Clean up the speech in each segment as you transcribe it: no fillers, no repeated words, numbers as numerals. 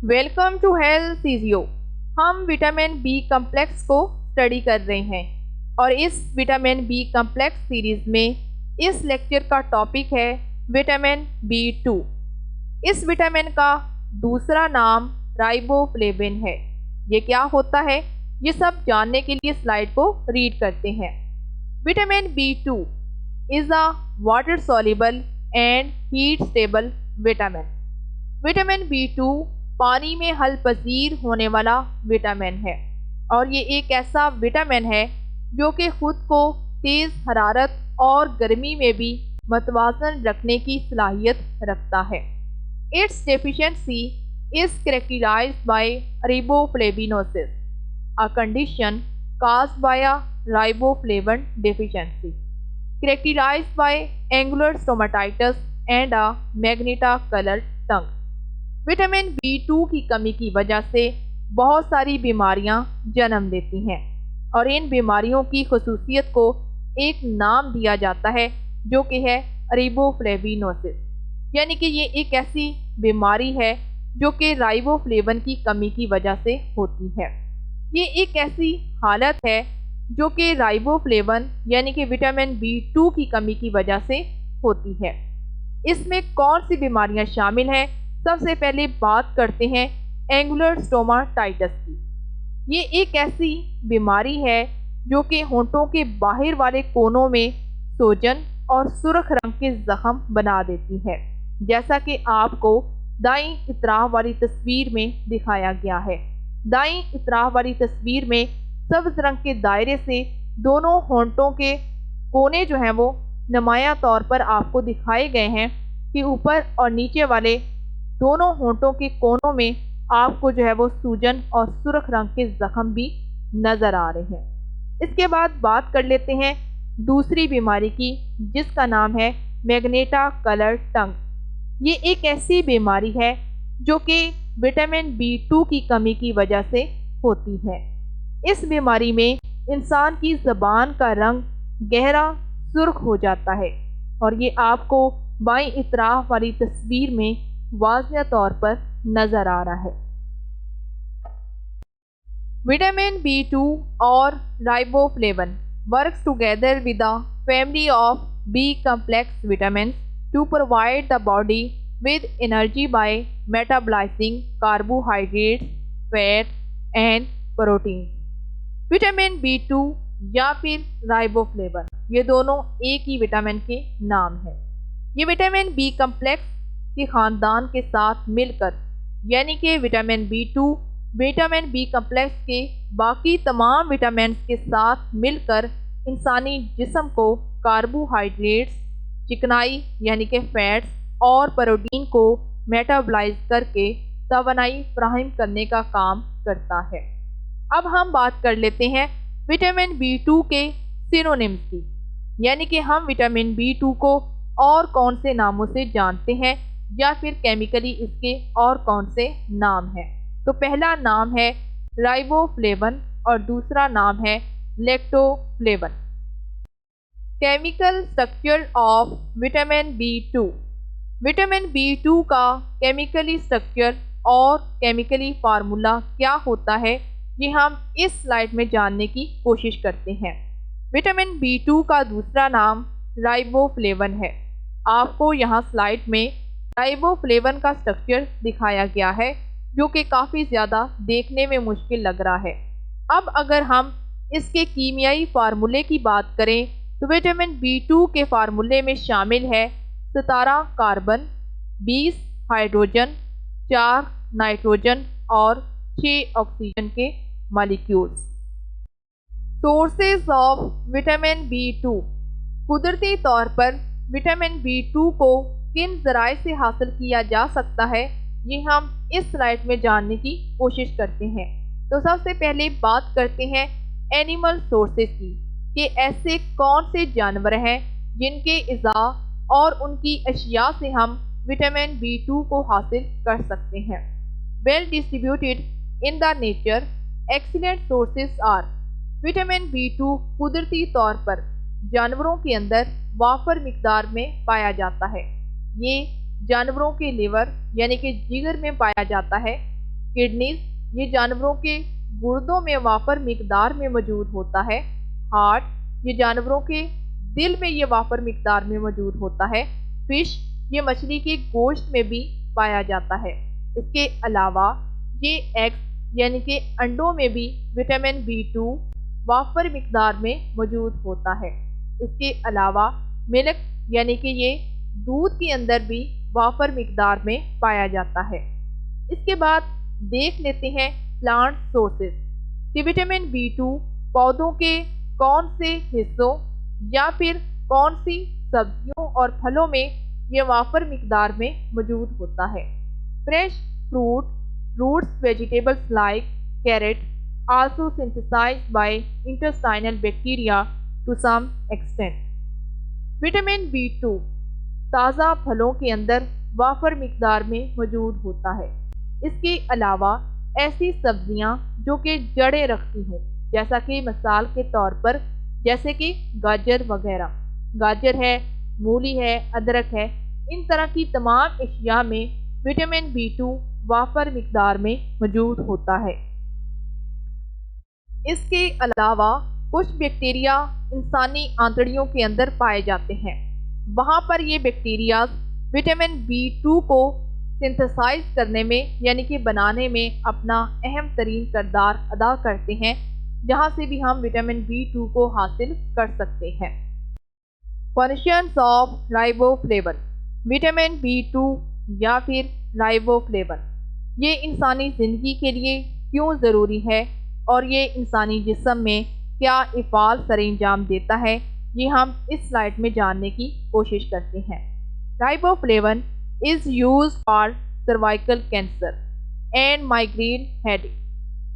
Welcome to HealthCysio। हम vitamin B complex को study कर रहे हैं और इस विटामिन बी कम्प्लेक्स सीरीज़ में इस लेक्चर का टॉपिक है विटामिन B2। इस विटामिन का दूसरा नाम राइबोफ्लेविन है। ये क्या होता है, ये सब जानने के लिए स्लाइड को रीड करते हैं। Vitamin B2 is a water soluble and heat stable vitamin. Vitamin B2 पानी में हल पजीर होने वाला विटामिन है और ये एक ऐसा विटामिन है जो कि ख़ुद को तेज़ हरारत और गर्मी में भी मतवाज़न रखने की सलाहियत रखता है। Its deficiency is characterised by riboflavinosis, a condition caused by a riboflavin deficiency, characterized by angular stomatitis and a magenta colored tongue। Vitamin B2 की कमी की वजह से बहुत सारी बीमारियां जन्म लेती हैं और इन बीमारियों की खसूसियत को एक नाम दिया जाता है जो कि है रिबोफ्लेविनोसिस, यानी कि ये एक ऐसी बीमारी है जो कि राइबोफ्लेविन की कमी की वजह से होती है। ये एक ऐसी हालत है जो कि राइबोफ्लेविन यानी कि विटामिन B2 की कमी की वजह से होती है। इसमें कौन सी बीमारियां शामिल हैं? सबसे पहले बात करते हैं एंगुलर स्टोमाटाइटिस की। ये एक ऐसी बीमारी है जो कि होंठों के बाहर वाले कोनों में सूजन और सुर्ख रंग के जख्म बना देती है, जैसा कि आपको दाईं इतराफ वाली तस्वीर में दिखाया गया है। दाईं इतराफ वाली तस्वीर में सब्ज रंग के दायरे से दोनों होंठों के कोने जो हैं वो नुमाया तौर पर आपको दिखाए गए हैं कि ऊपर और नीचे वाले दोनों होंठों के कोनों में आपको जो है वो सूजन और सुर्ख रंग के जख्म भी नज़र आ रहे हैं। इसके बाद बात कर लेते हैं दूसरी बीमारी की, जिसका नाम है मैग्नेटा कलर टंग। ये एक ऐसी बीमारी है जो कि विटामिन B2 की कमी की वजह से होती है। इस बीमारी में इंसान की ज़बान का रंग गहरा सुर्ख हो जाता है और ये आपको बाईं इतराफ वाली तस्वीर में वाज़ेह तौर पर नज़र आ रहा है। विटामिन B2 और riboflavin works together with the family of B complex vitamins to provide the body with energy by metabolizing carbohydrates, fat and proteins। Vitamin B2 या फिर राइबोफ्लेविन ये दोनों एक ही विटामिन के नाम हैं। ये विटामिन B कम्प्लेक्स के ख़ानदान के साथ मिलकर यानी कि vitamin B2 vitamin B complex के बाकी तमाम विटामिन के साथ मिलकर इंसानी जिस्म को कार्बोहाइड्रेट्स, चिकनाई यानी कि फैट्स और प्रोटीन को मेटाबॉलाइज करके तवानाई फराहम करने का काम करता है। अब हम बात कर लेते हैं विटामिन B2 के सिनोनिम्स की, यानी कि हम विटामिन B2 को और कौन से नामों से जानते हैं या फिर केमिकली इसके और कौन से नाम हैं। तो पहला नाम है राइबोफ्लेविन और दूसरा नाम है lactoflavin. Chemical structure of vitamin B2। Vitamin B2 का केमिकली स्ट्रक्चर और केमिकली फार्मूला क्या होता है, ये हम इस स्लाइड में जानने की कोशिश करते हैं। विटामिन B2 का दूसरा नाम राइबोफ्लेविन है। आपको यहाँ स्लाइड में राइबोफ्लेविन का स्ट्रक्चर दिखाया गया है जो कि काफ़ी ज़्यादा देखने में मुश्किल लग रहा है। अब अगर हम इसके कीमियाई फार्मूले की बात करें तो विटामिन B2 के फार्मूले में शामिल है 17 कार्बन, 20 हाइड्रोजन, 4 नाइट्रोजन और 6 ऑक्सीजन के molecules. Sources of vitamin B2। कुदरती तौर पर विटामिन B2 को किन ज़राए से हासिल किया जा सकता है, ये हम इस स्लाइड में जानने की कोशिश करते हैं। तो सबसे पहले बात करते हैं एनिमल सोर्सेज की कि ऐसे कौन से जानवर हैं जिनके इज़ा और उनकी अशिया से हम विटामिन B2 को हासिल कर सकते हैं। Well distributed in the nature excellent sources are. Vitamin B2 कुदरती तौर पर जानवरों के अंदर वाफर मिकदार में पाया जाता है। ये जानवरों के लिवर यानी कि जिगर में पाया जाता है। किडनीज ये जानवरों के गुर्दों में वाफर मिकदार में मौजूद होता है। हार्ट ये जानवरों के दिल में ये वाफर मिकदार में मौजूद होता है। फिश ये मछली के गोश्त में भी पाया जाता है। इसके अलावा ये एग्स यानी कि अंडों में भी विटामिन B2 वाफर मिकदार में मौजूद होता है। इसके अलावा मिल्क यानी कि ये दूध के अंदर भी वाफर मिकदार में पाया जाता है। इसके बाद देख लेते हैं प्लांट सोर्सेस कि विटामिन B2 पौधों के कौन से हिस्सों या फिर कौन सी सब्जियों और फलों में ये वाफर मिकदार में मौजूद होता है। Fresh fruit, roots, vegetables like carrot also synthesized by intestinal bacteria to some extent. Vitamin B2 ताज़ा फलों के अंदर वाफर मिकदार में मौजूद होता है। इसके अलावा ऐसी सब्जियां जो कि जड़ें रखती हों, जैसा कि मिसाल के तौर पर जैसे कि गाजर वगैरह, गाजर है, मूली है, अदरक है, इन तरह की तमाम अशिया में विटामिन B2 वाफर मिकदार में मौजूद होता है। इसके अलावा कुछ बैक्टीरिया इंसानी आंतड़ियों के अंदर पाए जाते हैं। वहाँ पर ये बैक्टीरिया विटामिन B2 को सिंथेसाइज करने में यानी कि बनाने में अपना अहम तरीन किरदार अदा करते हैं, जहाँ से भी हम विटामिन B2 को हासिल कर सकते हैं। Functions of riboflavin, vitamin B2 या फिर राइबोफ्लेविन ये इंसानी ज़िंदगी के लिए क्यों ज़रूरी है और ये इंसानी जिस्म में क्या इफ़ाल सरअंजाम देता है, ये हम इस स्लाइड में जानने की कोशिश करते हैं। Riboflavin is used for cervical cancer and migraine headache.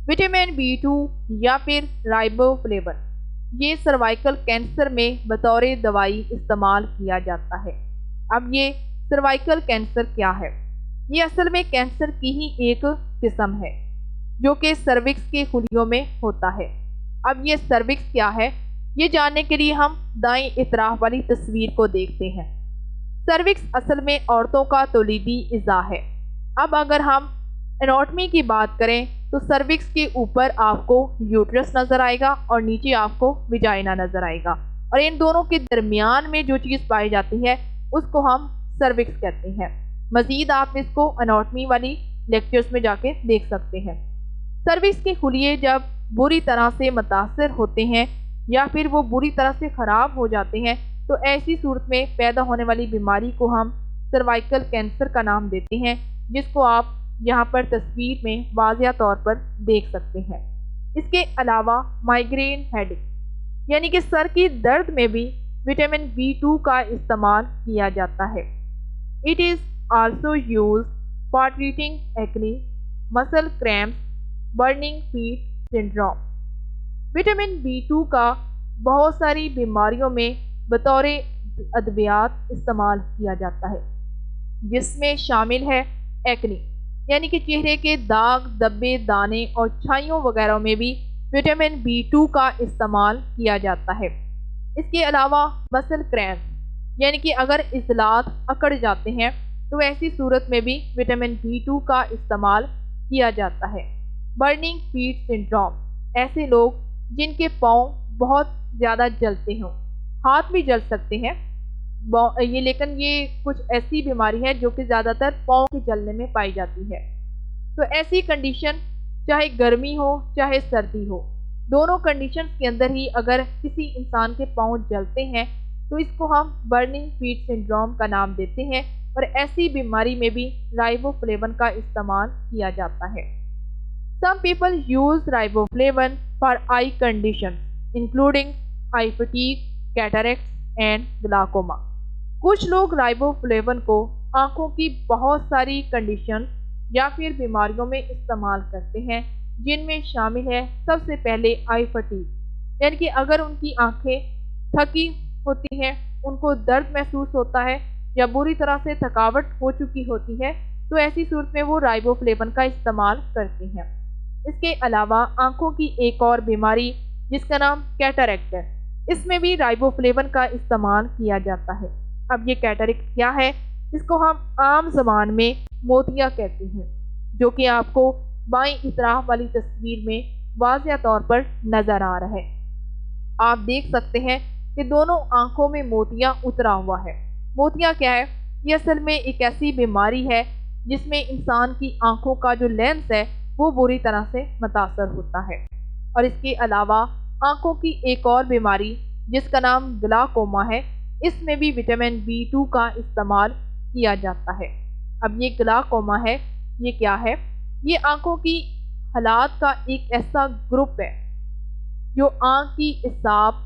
Vitamin B2 या फिर राइबोफ्लेविन ये सर्वाइकल कैंसर में बतौर दवाई इस्तेमाल किया जाता है। अब ये सर्वाइकल कैंसर क्या है? ये असल में कैंसर की ही एक किस्म है जो कि सर्विक्स के खुलियों में होता है। अब ये सर्विक्स क्या है, ये जानने के लिए हम दाईं इतराफ वाली तस्वीर को देखते हैं। सर्विक्स असल में औरतों का तौलीदी इज़ा है। अब अगर हम एनाटॉमी की बात करें तो सर्विक्स के ऊपर आपको यूट्रस नज़र आएगा और नीचे आपको विजाइना नज़र आएगा, और इन दोनों के दरमियान में जो चीज़ पाई जाती है उसको हम सर्विक्स कहते हैं। मज़ीद आप इसको एनाटॉमी वाली लेक्चर्स में जाके देख सकते हैं। सर्विक्स के खुलिये जब बुरी तरह से मुतासर होते हैं या फिर वो बुरी तरह से ख़राब हो जाते हैं तो ऐसी सूरत में पैदा होने वाली बीमारी को हम सर्वाइकल कैंसर का नाम देते हैं, जिसको आप यहाँ पर तस्वीर में वाज़िया तौर पर देख सकते हैं। इसके अलावा माइग्रेन हेडेक यानी कि सर की दर्द में भी विटामिन B2 का इस्तेमाल किया जाता है। It is also used for treating acne, muscle cramps, burning feet syndrome. Vitamin B2 का बहुत सारी बीमारियों में बतौर अद्वियात इस्तेमाल किया जाता है, जिसमें शामिल है एक्ने यानी कि चेहरे के दाग, धब्बे, दाने और छाइयों वगैरह में भी विटामिन B2 का इस्तेमाल किया जाता है। इसके अलावा मसल क्रैम्प यानी कि अगर इज़लात अकड़ जाते हैं तो ऐसी सूरत में भी विटामिन B2 का इस्तेमाल किया जाता है। बर्निंग फीट सिंड्रोम ऐसे लोग जिनके पाँव बहुत ज़्यादा जलते हों, हाथ भी जल सकते हैं ये, लेकिन ये कुछ ऐसी बीमारी है जो कि ज़्यादातर पाँव के जलने में पाई जाती है। तो ऐसी कंडीशन चाहे गर्मी हो चाहे सर्दी हो, दोनों कंडीशंस के अंदर ही अगर किसी इंसान के पाँव जलते हैं तो इसको हम बर्निंग फीट सिंड्रोम का नाम देते हैं, और ऐसी बीमारी में भी राइबोफ्लेविन का इस्तेमाल किया जाता है। Some people use riboflavin for eye conditions including eye fatigue, cataracts and glaucoma. कुछ लोग राइबोफ्लेविन को आँखों की बहुत सारी कंडीशंस या फिर बीमारियों में इस्तेमाल करते हैं, जिनमें शामिल है सबसे पहले आई फटीग यानी कि अगर उनकी आँखें थकी होती हैं, उनको दर्द महसूस होता है या बुरी तरह से थकावट हो चुकी होती है, तो ऐसी सूरत में वो राइबोफ्लेविन का इस्तेमाल करते हैं। इसके अलावा आँखों की एक और बीमारी जिसका नाम कैटरैक्ट है, इसमें भी राइबोफ्लेविन का इस्तेमाल किया जाता है। अब ये कैटरैक्ट क्या है? इसको हम आम ज़बान में मोतिया कहते हैं, जो कि आपको बाईं तरफ वाली तस्वीर में वाज़िया तौर पर नज़र आ रहा है। आप देख सकते हैं कि दोनों आँखों में मोतिया उतरा हुआ है। मोतिया क्या है? ये असल में एक ऐसी बीमारी है जिसमें इंसान की आँखों का जो लेंस है वो बुरी तरह से मुतासर होता है। और इसके अलावा आँखों की एक और बीमारी जिसका नाम ग्लाकोमा है, इसमें भी विटामिन B2 का इस्तेमाल किया जाता है। अब ये ग्लाकोमा है, ये क्या है? ये आँखों की हालात का एक ऐसा ग्रुप है जो आँख की एसाब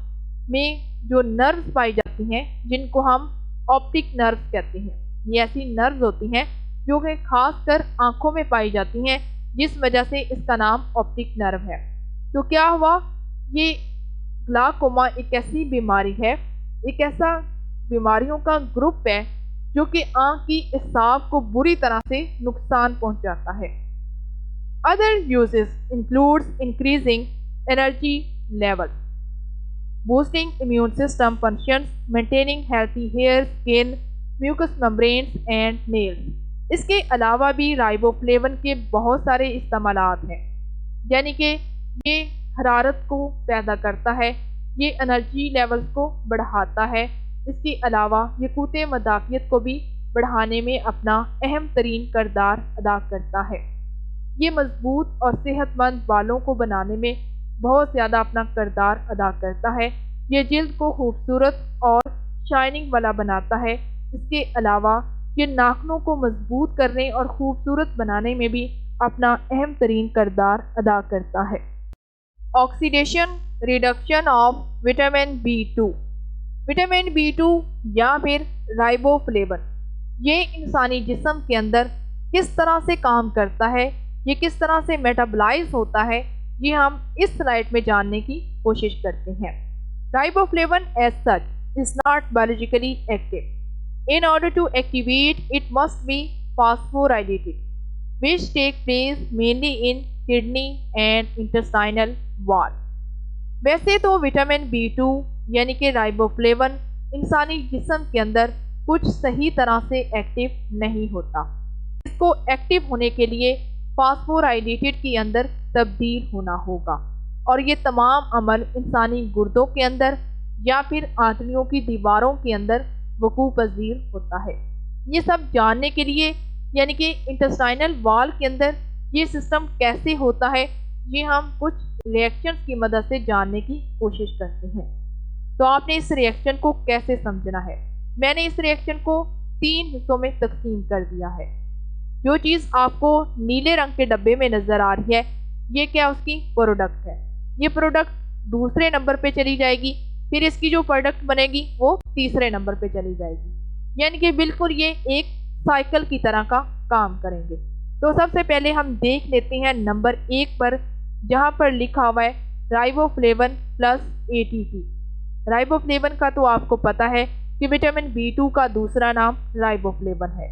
में जो नर्व्स पाई जाती हैं जिनको हम ऑप्टिक नर्व्स कहते हैं। ये ऐसी नर्व्स होती हैं जो कि खासकर आँखों में पाई जाती हैं, जिस वजह से इसका नाम ऑप्टिक नर्व है। तो क्या हुआ? ये ग्लाकोमा एक ऐसी बीमारी है, एक ऐसा बीमारियों का ग्रुप है जो कि आँख की एसाब को बुरी तरह से नुकसान पहुंचाता है। Other uses includes increasing energy levels, boosting immune system functions, maintaining healthy hair, skin, mucous membranes and nails. इसके अलावा भी राइबोफ्लेविन के बहुत सारे इस्तेमालात हैं, यानी कि ये हरारत को पैदा करता है, ये एनर्जी लेवल्स को बढ़ाता है। इसके अलावा ये क़ुव्वत मदाफ़ियत को भी बढ़ाने में अपना अहम तरीन किरदार अदा करता है। ये मजबूत और सेहतमंद बालों को बनाने में बहुत ज़्यादा अपना किरदार अदा करता है। ये जिल्द को खूबसूरत और शाइनिंग वाला बनाता है। इसके अलावा ये नाखूनों को मजबूत करने और खूबसूरत बनाने में भी अपना अहम तरीन किरदार अदा करता है। Oxidation reduction of vitamin B2। Vitamin B2 या फिर राइबोफ्लेविन ये इंसानी जिस्म के अंदर किस तरह से काम करता है, ये किस तरह से मेटाबलाइज होता है, ये हम इस स्लाइड में जानने की कोशिश करते हैं। Riboflavin as such is not biologically active. In order to activate, it must be phosphorylated, which take place mainly in kidney and intestinal wall. वैसे तो विटामिन B2 यानी कि राइबोफ्लेविन इंसानी जिस्म के अंदर कुछ सही तरह से एक्टिव नहीं होता। इसको एक्टिव होने के लिए फॉस्फोराइलेटेड के अंदर तब्दील होना होगा और ये तमाम अमल इंसानी गुर्दों के अंदर या फिर आंतड़ियों की दीवारों के अंदर वकूफ़ पज़ीर होता है। ये सब जानने के लिए यानी कि इंटेस्टाइनल वॉल के अंदर ये सिस्टम कैसे होता है, ये हम कुछ रिएक्शंस की मदद से जानने की कोशिश करते हैं। तो आपने इस रिएक्शन को कैसे समझना है? मैंने इस रिएक्शन को 3 हिस्सों में तकसीम कर दिया है। जो चीज़ आपको नीले रंग के डब्बे में नज़र आ रही है, ये क्या उसकी प्रोडक्ट है। ये प्रोडक्ट दूसरे नंबर पे चली जाएगी, फिर इसकी जो प्रोडक्ट बनेगी वो तीसरे नंबर पे चली जाएगी, यानी कि बिल्कुल ये एक साइकिल की तरह का काम करेंगे। तो सबसे पहले हम देख लेते हैं नंबर 1 पर, जहाँ पर लिखा हुआ है राइबोफ्लेविन प्लस ATP। राइबोफ्लेविन का तो आपको पता है कि विटामिन B2 का दूसरा नाम राइबोफ्लेविन है,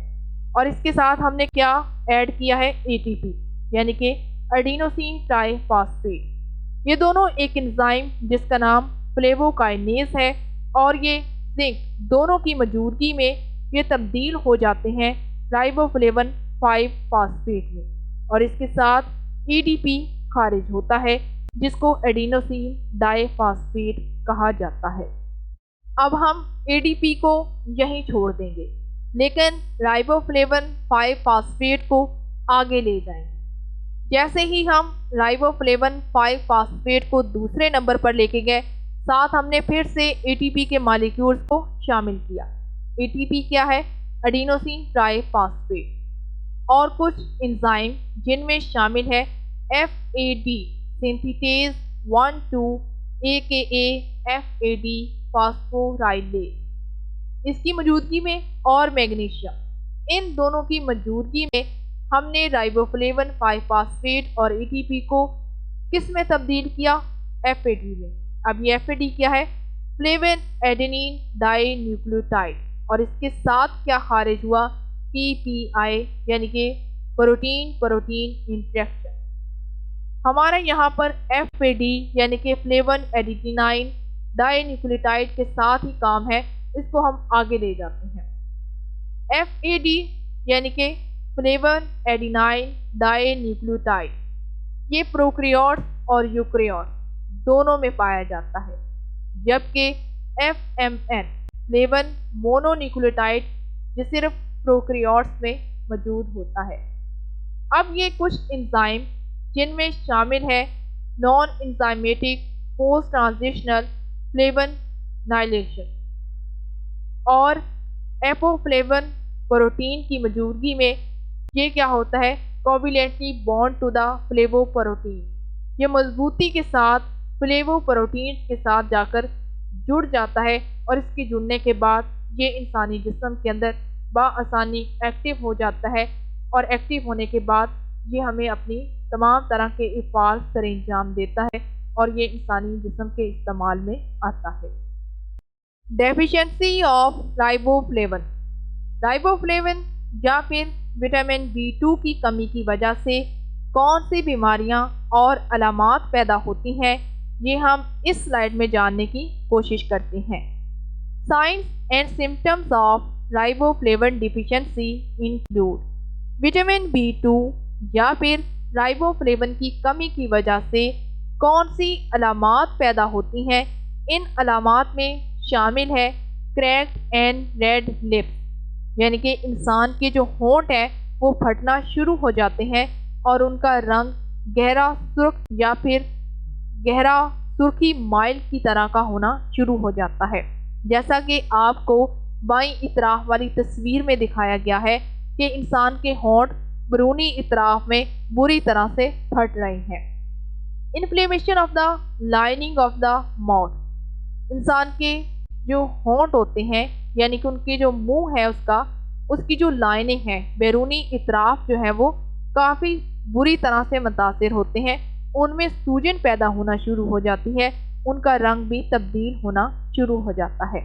और इसके साथ हमने क्या ऐड किया है? ATP यानी कि एडिनोसिन ट्राइफॉस्फेट। ये दोनों एक एंजाइम जिसका नाम फ्लेवोकाइनेज है, और ये जिंक दोनों की मौजूदगी में ये तब्दील हो जाते हैं राइबोफ्लेविन 5 फॉस्फेट में, और इसके साथ ADP खारिज होता है जिसको एडिनोसिन डाइफॉस्फेट कहा जाता है। अब हम ADP को यहीं छोड़ देंगे, लेकिन राइबोफ्लेविन 5 फॉस्फेट को आगे ले जाएंगे। जैसे ही हम राइबोफ्लेविन 5 फॉस्फेट को दूसरे नंबर पर लेके गए, साथ हमने फिर से ATP के मॉलिक्यूल्स को शामिल किया। ATP क्या है? एडिनोसिन ट्राइफॉस्फेट, और कुछ एंजाइम जिनमें शामिल है FAD synthetase 1,2 AKA FAD phosphorylase, इसकी मौजूदगी में, और मैग्नीशियम। इन दोनों की मौजूदगी में हमने राइबोफ्लेविन 5 फॉस्फेट और ATP को किस में तब्दील किया? FAD में। अब ये FAD क्या है? फ्लेविन एडेनिन डाई न्यूक्लियोटाइड, और इसके साथ क्या खारिज हुआ? PPI यानी कि प्रोटीन प्रोटीन इंटरेक्शन। हमारा यहाँ पर FAD यानी कि फ्लेविन एडिनाइन डाई न्यूक्लियोटाइड के साथ ही काम है, इसको हम आगे ले जाते हैं। FAD यानी कि फ्लेवन एडिनाइन डाइन्यूक्लियोटाइड। ये प्रोकैरियोट्स और यूकैरियोट्स दोनों में पाया जाता है, जबकि FMN फ्लेवन मोनोन्यूक्लियोटाइड जो सिर्फ प्रोकैरियोट्स में मौजूद होता है। अब ये कुछ एंजाइम जिनमें शामिल है नॉन एंजाइमेटिक पोस्ट ट्रांजिशनल फ्लेवोनाइलेशन और एपोफ्लेवन प्रोटीन की मौजूदगी में ये क्या होता है, covalently bond to the flavoprotein. ये मजबूती के साथ फ्लेवोप्रोटीन्स के साथ जाकर जुड़ जाता है और इसके जुड़ने के बाद ये इंसानी जिस्म के अंदर बआसानी एक्टिव हो जाता है और एक्टिव होने के बाद ये हमें अपनी तमाम तरह के इफ़ाल सरअंजाम देता है और ये इंसानी जिस्म के इस्तेमाल में आता है। Deficiency of riboflavin. राइबोफ्लेविन या फिर विटामिन B2 की कमी की वजह से कौन सी बीमारियां और अलामात पैदा होती हैं, ये हम इस स्लाइड में जानने की कोशिश करते हैं। Science and symptoms of riboflavin deficiency include vitamin B2 या फिर राइबोफ्लेविन की कमी की वजह से कौन सी अलामात पैदा होती हैं। इन अलामात में शामिल है क्रैक्ड एंड रेड लिप्स, यानी कि इंसान के जो होंठ हैं वो फटना शुरू हो जाते हैं और उनका रंग गहरा सुर्ख या फिर गहरा सुर्खी माइल की तरह का होना शुरू हो जाता है। जैसा कि आपको बाईं इतराफ वाली तस्वीर में दिखाया गया है कि इंसान के होंठ बैरूनी इतराफ में बुरी तरह से फट रहे हैं। Inflammation of the lining of the mouth. इंसान के जो होंठ होते हैं यानी कि उनके जो मुंह है उसकी जो लाइनिंग है बैरूनी इतराफ जो है वो काफ़ी बुरी तरह से मुतासिर होते हैं, उनमें सूजन पैदा होना शुरू हो जाती है, उनका रंग भी तब्दील होना शुरू हो जाता है।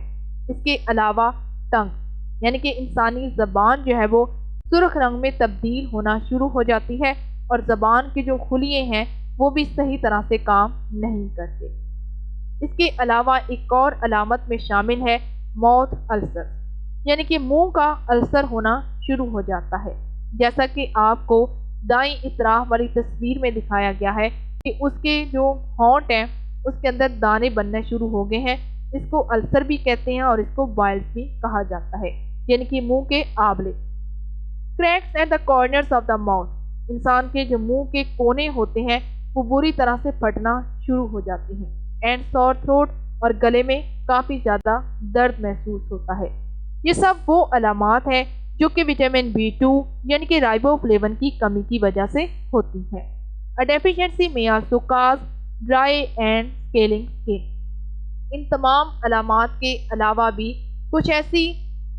इसके अलावा टंग यानी कि इंसानी ज़बान जो है वो सुर्ख रंग में तब्दील होना शुरू हो जाती है और ज़बान के जो खुलिए हैं वो भी सही तरह से काम नहीं करते। इसके अलावा एक और अलामत में शामिल है माउथ अल्सर, यानी कि मुंह का अल्सर होना शुरू हो जाता है। जैसा कि आपको दाईं इतराफ वाली तस्वीर में दिखाया गया है कि उसके जो होंठ हैं उसके अंदर दाने बनने शुरू हो गए हैं। इसको अल्सर भी कहते हैं और इसको बाइल्स भी कहा जाता है, यानी कि मुंह के आबले। Cracks at the corners of the mouth. इंसान के जो मुंह के कोने होते हैं वो बुरी तरह से फटना शुरू हो जाते हैं। एंड सॉर थ्रोट और गले में काफ़ी ज़्यादा दर्द महसूस होता है। ये सब वो अलामात हैं जो कि विटामिन B2 यानी कि राइबोफ्लेविन की कमी की वजह से होती हैं। अ डेफिशिएंसी में also cause dry and scaling skin. इन तमाम अलामात के अलावा भी कुछ ऐसी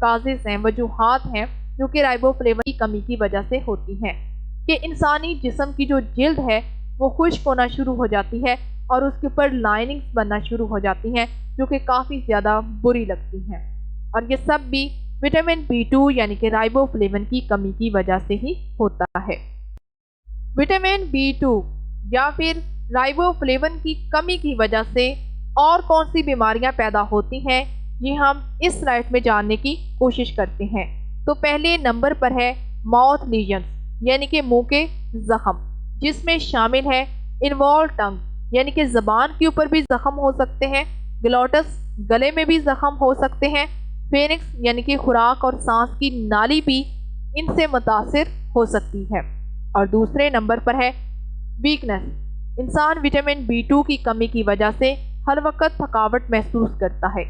काजेज़ हैं, वजूहात हैं जो कि राइबोफ्लेविन की कमी की वजह से होती हैं कि इंसानी जिस्म की जो जिल्द है वो खुश्क होना शुरू हो जाती है और उसके ऊपर लाइनिंग्स बनना शुरू हो जाती हैं जो कि काफ़ी ज़्यादा बुरी लगती हैं, और ये सब भी विटामिन B2 यानी कि राइबोफ्लेविन की कमी की वजह से ही होता है। विटामिन B2 या फिर राइबोफ्लेविन की कमी की वजह से और कौन सी बीमारियां पैदा होती हैं, ये हम इस स्लाइड में जानने की कोशिश करते हैं। तो पहले नंबर पर है माउथ लीजन्स यानी कि मुंह के ज़ख़म, जिसमें शामिल है इन्वॉल्व टंग यानी कि ज़बान के ऊपर भी ज़ख़म हो सकते हैं, ग्लोटस गले में भी ज़ख़म हो सकते हैं, फेनिक्स यानी कि खुराक और सांस की नाली भी इनसे मुतासिर हो सकती है। और दूसरे नंबर पर है वीकनेस। इंसान विटामिन B2 की कमी की वजह से हर वक्त थकावट महसूस करता है।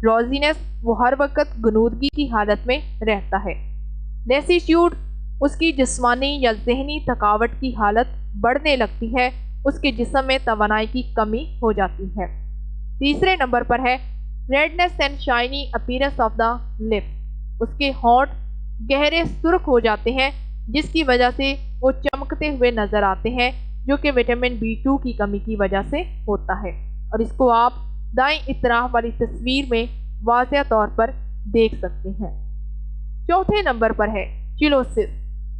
ड्रॉजीनेस, वो हर वक्त गनूदगी की हालत में रहता है। लेसीट्यूड, उसकी जिस्मानी या जहनी थकावट की हालत बढ़ने लगती है, उसके जिस्म में तवानाई की कमी हो जाती है। तीसरे नंबर पर है redness and shiny appearance of the lips. उसके होंठ गहरे सुर्ख हो जाते हैं जिसकी वजह से वो चमकते हुए नज़र आते हैं, जो कि विटामिन B2 की कमी की वजह से होता है, और इसको आप दाईं इतराफ वाली तस्वीर में वाज़ेह तौर पर देख सकते हैं। चौथे नंबर पर है चिलोसिस।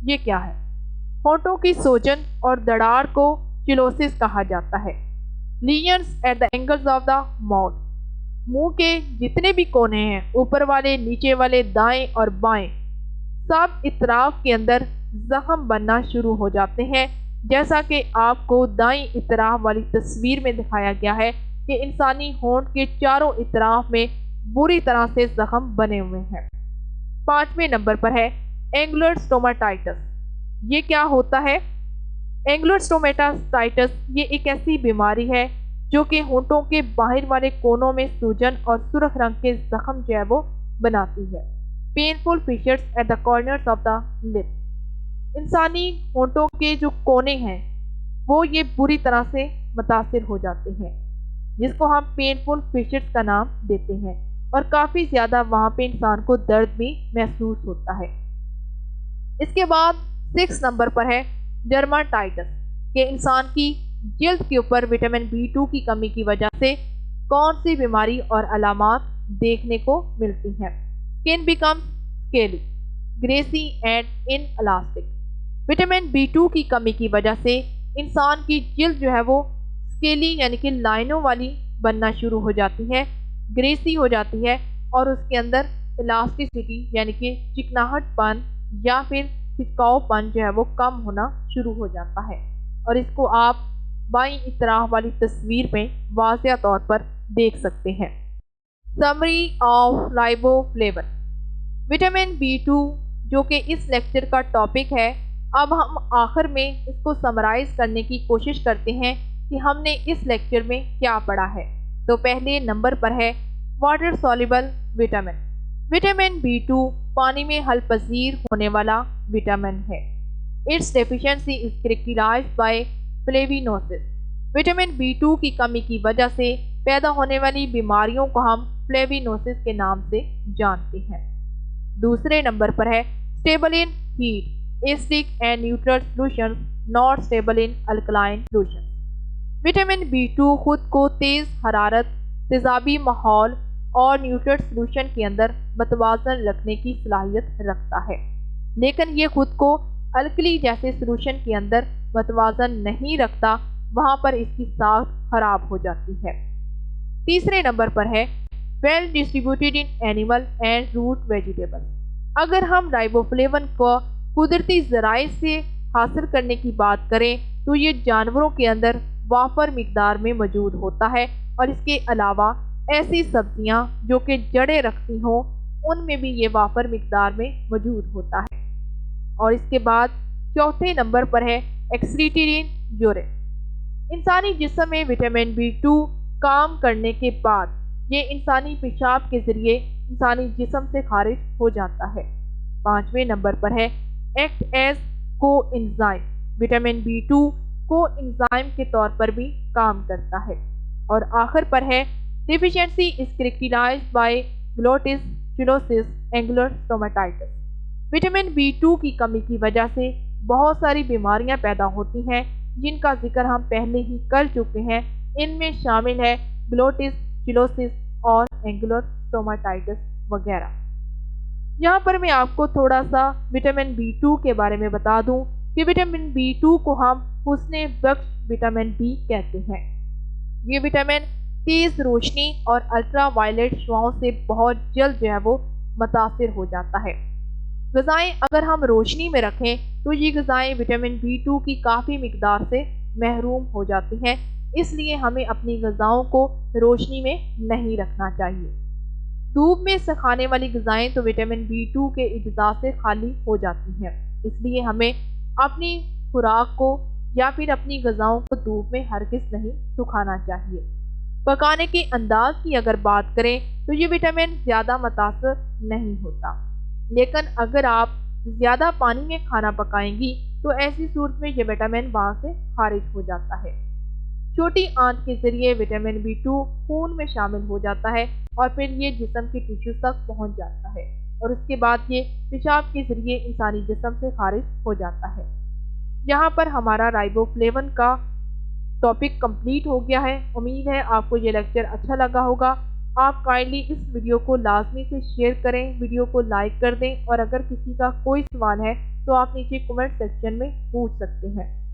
ये क्या है? होंठों की सोजन और दरार को चिलोसिस कहा जाता है। Lesions at the angles of the mouth. मुंह के जितने भी कोने हैं, ऊपर वाले, नीचे वाले, दाएं और बाएं, सब इतराफ के अंदर जख्म बनना शुरू हो जाते हैं। जैसा कि आपको दाईं इतराफ वाली तस्वीर में दिखाया गया है कि इंसानी होंठ के चारों इतराफ में बुरी तरह से जख्म बने हुए हैं। 5वें नंबर पर है एंगुलर स्टोमाटाइटिस। ये क्या होता है? एंगुलर स्टोमाटाइटिस ये एक ऐसी बीमारी है जो कि होंठों के बाहर वाले कोनों में सूजन और सुर्ख रंग के जख्म जो है वो बनाती है। Painful features eight the corners of the lips. इंसानी होंठों के जो कोने हैं वो ये बुरी तरह से मुतासिर हो जाते हैं, जिसको हम पेनफुल फीचर्स का नाम देते हैं, और काफ़ी ज़्यादा वहाँ पे इंसान को दर्द भी महसूस होता है। इसके बाद 6 नंबर पर है डर्माटाइटिस कि इंसान की जल्द के ऊपर विटामिन B2 की कमी की वजह से कौन सी बीमारी और अलामात देखने को मिलती हैं। Skin becomes scaly, greasy and inelastic. Vitamin B2 की कमी की वजह से इंसान की जल्द जो है वो स्केली यानी कि लाइनों वाली बनना शुरू हो जाती है, ग्रेसी हो जाती है, और उसके अंदर इलास्टिसिटी यानी कि चिकनाहटपन या फिर खिंचकावपन जो है वो कम होना शुरू हो जाता है। और इसको आप बाईं इतराफ वाली तस्वीर में वाज़िया तौर पर देख सकते हैं। Summary of riboflavin. Vitamin B2 जो कि इस लेक्चर का टॉपिक है, अब हम आखिर में इसको समराइज़ करने की कोशिश करते हैं कि हमने इस लेक्चर में क्या पढ़ा है। तो पहले नंबर पर है water soluble vitamin. Vitamin B2 पानी में हल पजीर होने वाला विटामिन है। Its deficiency is characterised by flavinosis. Vitamin B2 की कमी की वजह से पैदा होने वाली बीमारियों को हम फ्लेविनोसिस के नाम से जानते हैं। दूसरे नंबर पर है stable in heat, acidic and neutral solutions, not stable in alkaline solutions. Vitamin B2 खुद को तेज़ हरारत, तेजाबी माहौल और न्यूट्रल सॉल्यूशन के अंदर मतवाजन रखने की सलाहियत रखता है, लेकिन ये खुद को अल्कली जैसे सॉल्यूशन के अंदर मतवाजन नहीं रखता, वहाँ पर इसकी साख खराब हो जाती है। तीसरे नंबर पर है well distributed in animal and root vegetables. अगर हम राइबोफ्लेविन को कुदरती ज़राए से हासिल करने की बात करें तो ये जानवरों के अंदर वाफर मिकदार में मौजूद होता है, और इसके अलावा ऐसी सब्जियां जो कि जड़ें रखती हों उनमें भी ये वाफर मिकदार में मौजूद होता है। और इसके बाद चौथे नंबर पर है एक्सक्रीटेड इन यूरिन। इंसानी जिस्म में विटामिन B2 काम करने के बाद ये इंसानी पेशाब के ज़रिए इंसानी जिस्म से खारिज हो जाता है। 5वें नंबर पर है act as coenzyme. Vitamin B2 coenzyme के तौर पर भी काम करता है। और आखिर पर है deficiency is characterised by glossitis, cheilosis, angular stomatitis. Vitamin B2 की कमी की वजह से बहुत सारी बीमारियां पैदा होती हैं, जिनका जिक्र हम पहले ही कर चुके हैं। इनमें शामिल है ग्लोटिस, चिलोसिस और एंगुलर स्टोमाटाइटिस वगैरह। यहाँ पर मैं आपको थोड़ा सा विटामिन B2 के बारे में बता दूं कि विटामिन B2 को हम हुस्ने बख्श विटामिन B कहते हैं। ये विटामिन तेज़ रोशनी और अल्ट्रा वायलेट शुआओं से बहुत जल्द जो है वो मुतासिर हो जाता है। ग़िज़ाएँ अगर हम रोशनी में रखें तो ये ग़िज़ाएँ विटामिन B2 की काफ़ी मिकदार से महरूम हो जाती हैं, इसलिए हमें अपनी ग़िज़ाओं को रोशनी में नहीं रखना चाहिए। धूप में सुखाने वाली ग़िज़ाएँ तो विटामिन B2 के इज्ज़ा से खाली हो जाती हैं, इसलिए हमें अपनी खुराक को या फिर अपनी ग़िज़ाओं को धूप में हरगिज़ नहीं सुखाना चाहिए। पकाने के अंदाज की अगर बात करें तो ये विटामिन ज़्यादा मुतासर नहीं होता, लेकिन अगर आप ज़्यादा पानी में खाना पकाएंगी तो ऐसी सूरत में ये विटामिन वहाँ से खारिज हो जाता है। छोटी आंच के ज़रिए विटामिन B2 खून में शामिल हो जाता है और फिर ये जिस्म के टिश्यूज़ तक पहुँच जाता है, और उसके बाद ये पेशाब के ज़रिए इंसानी जिस्म से खारिज हो जाता है। यहाँ पर हमारा राइबोफ्लेविन का टॉपिक कंप्लीट हो गया है। उम्मीद है आपको ये लेक्चर अच्छा लगा होगा। आप काइंडली इस वीडियो को लाजमी से शेयर करें, वीडियो को लाइक कर दें, और अगर किसी का कोई सवाल है तो आप नीचे कमेंट सेक्शन में पूछ सकते हैं।